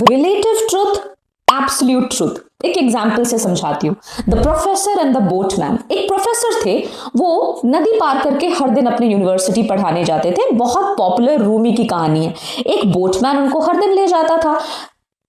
Relative truth, absolute truth. एक example से समझाती हूँ। The professor and the boatman. एक प्रोफेसर थे, वो नदी पार करके हर दिन अपनी यूनिवर्सिटी पढ़ाने जाते थे। बहुत पॉपुलर रूमी की कहानी है। एक बोटमैन उनको हर दिन ले जाता था।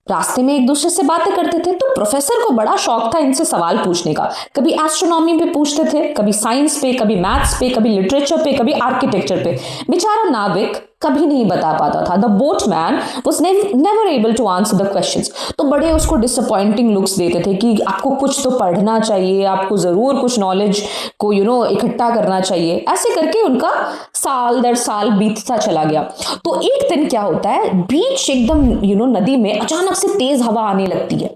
रास्ते में एक दूसरे से बातें करते थे, तो प्रोफेसर को बड़ा शौक था इनसे सवाल पूछने का। कभी एस्ट्रोनॉमी पे पूछते थे, कभी साइंस पे, कभी मैथ्स पे, कभी लिटरेचर पे, कभी आर्किटेक्चर पे। बेचारा नाविक कभी नहीं बता पाता था। The boatman was never able to answer the questions. तो बड़े उसको डिसअपॉइंटिंग लुक्स देते थे कि आपको कुछ तो पढ़ना चाहिए, आपको जरूर कुछ नॉलेज को इकट्ठा करना चाहिए। ऐसे करके उनका साल दर साल बीतता चला गया। तो एक दिन क्या होता है, बीच एकदम नदी में अचानक से तेज हवा आने लगती है।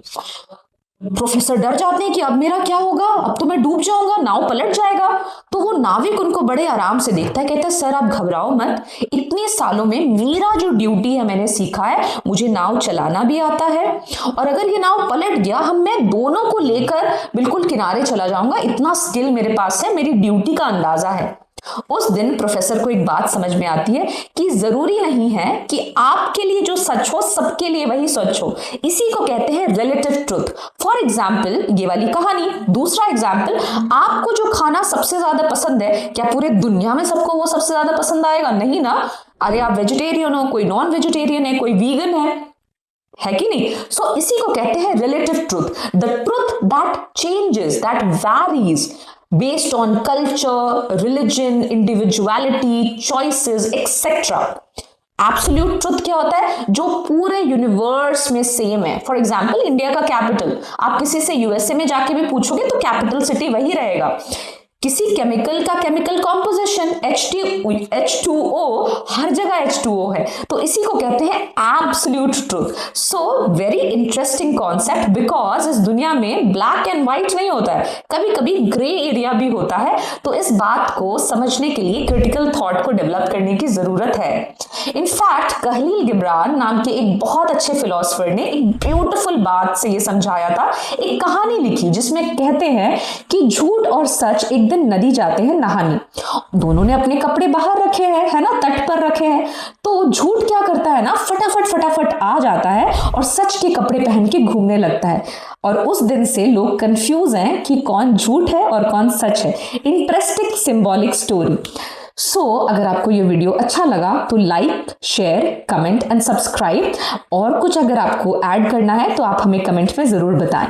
प्रोफेसर डर जाते हैं कि अब मेरा क्या होगा, अब तो मैं डूब जाऊंगा, नाव पलट जाएगा। तो वो नाविक उनको बड़े आराम से देखता है, कहता है सर आप घबराओ मत, इतने सालों में मेरा जो ड्यूटी है मैंने सीखा है, मुझे नाव चलाना भी आता है, और अगर ये नाव पलट गया मैं दोनों को लेकर बिल्कुल किनारे चला जाऊंगा, इतना स्किल मेरे पास है, मेरी ड्यूटी का अंदाजा है। उस दिन प्रोफेसर को एक बात समझ में आती है कि जरूरी नहीं है कि आपके लिए जो सच हो सबके लिए वही सच हो। इसी को कहते हैं रिलेटिव ट्रुथ। फॉर एग्जाम्पल ये वाली कहानी। दूसरा एग्जाम्पल, आपको जो खाना सबसे ज्यादा पसंद है, क्या पूरे दुनिया में सबको वो सबसे ज्यादा पसंद आएगा? नहीं ना। अरे आप वेजिटेरियन हो, कोई नॉन वेजिटेरियन है, कोई वीगन है कि नहीं? सो इसी को कहते हैं relative truth. The truth that changes, that varies based on culture, religion, individuality, choices, etc. Absolute truth क्या होता है? जो पूरे यूनिवर्स में सेम है। फॉर एग्जाम्पल इंडिया का कैपिटल, आप किसी से यूएसए में जाके भी पूछोगे तो कैपिटल सिटी वही रहेगा। किसी केमिकल का केमिकल कॉम्पोजिशन H2O, हर जगह H2O है। तो इसी को कहते हैं absolute truth. So very interesting concept, because इस दुनिया में ब्लैक एंड व्हाइट नहीं होता है, कभी कभी ग्रे एरिया भी होता है। तो इस बात को समझने के लिए क्रिटिकल थॉट को डेवलप करने की जरूरत है। इनफैक्ट खलील गिब्रान नाम के एक बहुत अच्छे फिलोसफर ने एक ब्यूटीफुल बात से ये समझाया था। एक कहानी लिखी जिसमें कहते हैं कि झूठ और सच एक दिन नदी जाते हैं नहाने। दोनों ने अपने कपड़े बाहर रखे हैं, है ना, तट पर रखे हैं। तो झूठ क्या करता है ना, फटाफट आ जाता है और सच के कपड़े पहन के घूमने लगता है। और उस दिन से लोग कंफ्यूज हैं कि कौन झूठ है और कौन सच है। Interesting symbolic story. अगर आपको ये वीडियो अच्छा लगा तो like, share, comment and subscribe. और कुछ अगर आपको ऐड करना है तो आप हमें कमेंट में जरूर बताएं।